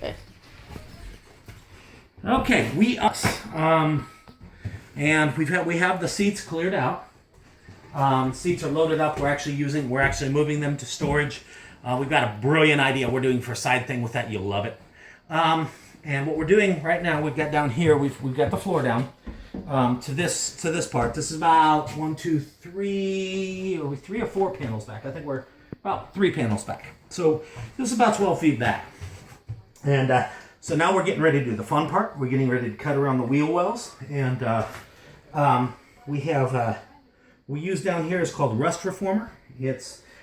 Okay. Okay, and we have the seats cleared out. Seats are loaded up. We're actually moving them to storage. We've got a brilliant idea we're doing for a side thing with that. You'll love it. And what we're doing right now, we've got down here, we've got the floor down to this part. This is about 3 or 4 panels back. I think we're about 3 panels back. So this is about 12 feet back. And so now we're getting ready to do the fun part. We're getting ready to cut around the wheel wells. And we use down here is called Rust Reformer.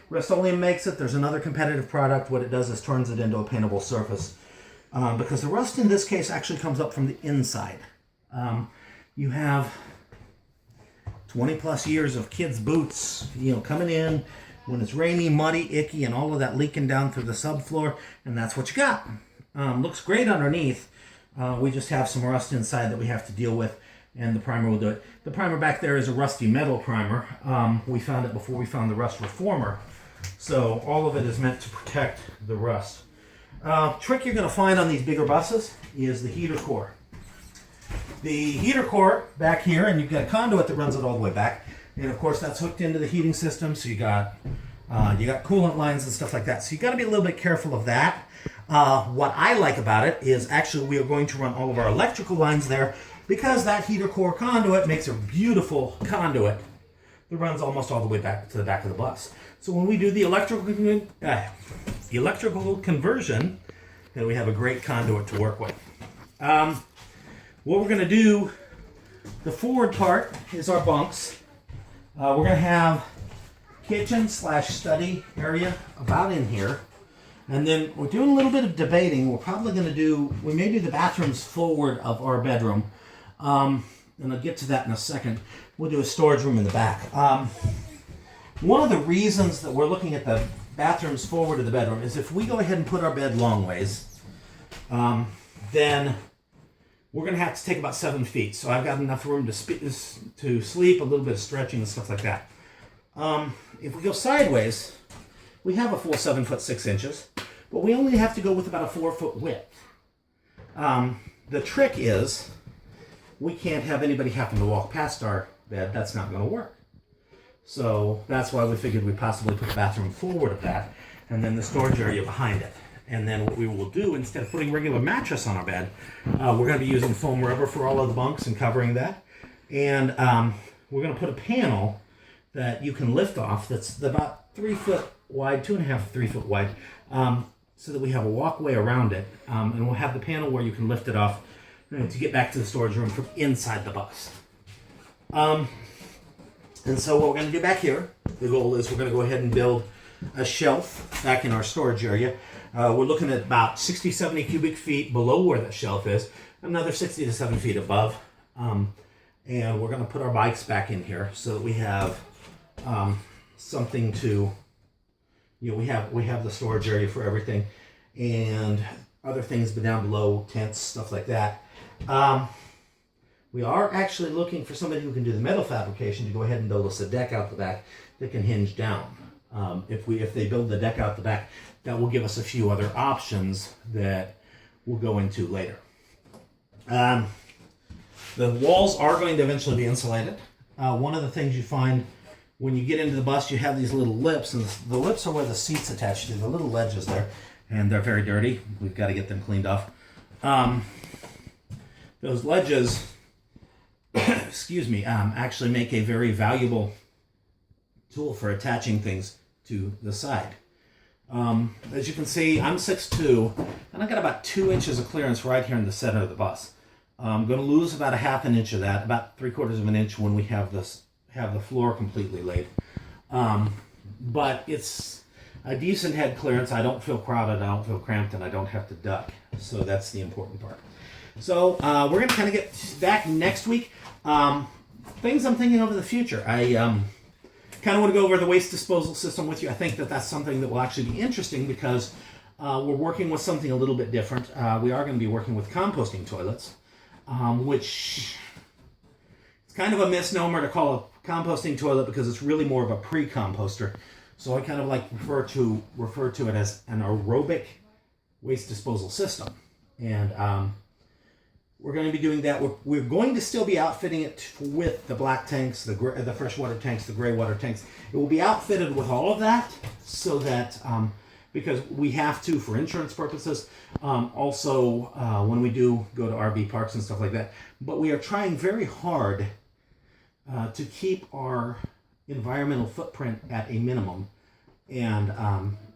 Rust-Oleum makes it. There's another competitive product. What it does is turns it into a paintable surface. Because the rust in this case actually comes up from the inside. You have 20 plus years of kids' boots, coming in when it's rainy, muddy, icky, and all of that leaking down through the subfloor, and that's what you got. Looks great underneath. We just have some rust inside that we have to deal with, and the primer will do it. The primer back there is a rusty metal primer. We found it before we found the Rust Reformer. So all of it is meant to protect the rust. Trick you're going to find on these bigger buses is the heater core. The heater core back here, and you've got a conduit that runs it all the way back, and of course that's hooked into the heating system. So you got coolant lines and stuff like that. So you got to be a little bit careful of that. What I like about it is actually we are going to run all of our electrical lines there because that heater core conduit makes a beautiful conduit that runs almost all the way back to the back of the bus. So when we do the electrical conversion, then we have a great conduit to work with. What we're going to do, the forward part is our bunks. We're going to have kitchen/study area about in here. And then we're doing a little bit of debating. We're probably going to we may do the bathrooms forward of our bedroom. And I'll get to that in a second. We'll do a storage room in the back. One of the reasons that we're looking at the bathrooms forward of the bedroom is if we go ahead and put our bed long ways, then we're going to have to take about 7 feet. So I've got enough room to sleep, a little bit of stretching and stuff like that. If we go sideways, we have a full 7 foot 6 inches, but we only have to go with about a 4 foot width. The trick is we can't have anybody happen to walk past our bed. That's not going to work. So that's why we figured we'd possibly put the bathroom forward of that and then the storage area behind it. And then what we will do, instead of putting regular mattress on our bed, we're going to be using foam rubber for all of the bunks and covering that. And we're going to put a panel that you can lift off that's about 3 foot wide, 2.5, 3 foot wide, so that we have a walkway around it. And we'll have the panel where you can lift it off to get back to the storage room from inside the bus. And so what we're going to do back here, the goal is we're going to go ahead and build a shelf back in our storage area. We're looking at about 60, 70 cubic feet below where that shelf is, another 60 to 70 feet above. And we're going to put our bikes back in here so that we have something to, we have the storage area for everything and other things down below, tents, stuff like that. We are actually looking for somebody who can do the metal fabrication to go ahead and build us a deck out the back that can hinge down. If they build the deck out the back, that will give us a few other options that we'll go into later. The walls are going to eventually be insulated. One of the things you find when you get into the bus, you have these little lips, and the lips are where the seat's attached to, the little ledges there, and they're very dirty. We've got to get them cleaned off. Those ledges, actually make a very valuable tool for attaching things to the side. As you can see, I'm 6'2", and I've got about 2 inches of clearance right here in the center of the bus. I'm going to lose about 1/2 inch of that, about 3/4 of an inch when we have the floor completely laid. But it's a decent head clearance. I don't feel crowded, I don't feel cramped, and I don't have to duck. So that's the important part. So we're going to kind of get back next week. Things I'm thinking over the future. I kind of want to go over the waste disposal system with you. I think that that's something that will actually be interesting because we're working with something a little bit different. We are going to be working with composting toilets, which it's kind of a misnomer to call a composting toilet because it's really more of a pre-composter. So I kind of like refer to it as an aerobic waste disposal system. And we're going to be doing that. We're going to still be outfitting it with the black tanks, the freshwater tanks, the gray water tanks. It will be outfitted with all of that so that, because we have to for insurance purposes, also when we do go to RV parks and stuff like that. But we are trying very hard to keep our environmental footprint at a minimum. And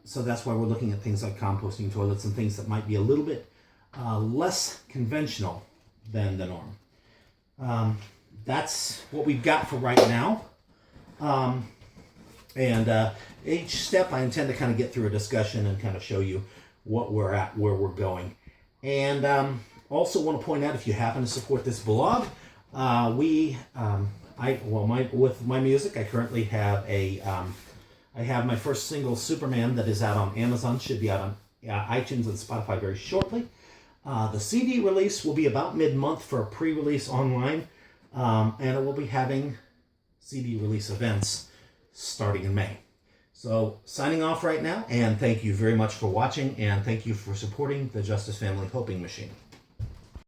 so that's why we're looking at things like composting toilets and things that might be a little bit less conventional than the norm. That's what we've got for right now. And each step I intend to kind of get through a discussion and kind of show you what we're at, where we're going. And also want to point out, if you happen to support this blog, with my music, I currently have I have my first single, Superman, that is out on Amazon, should be out on iTunes and Spotify very shortly. The CD release will be about mid-month for a pre-release online, and it will be having CD release events starting in May. So, signing off right now, and thank you very much for watching, and thank you for supporting the Justice Family Hoping Machine.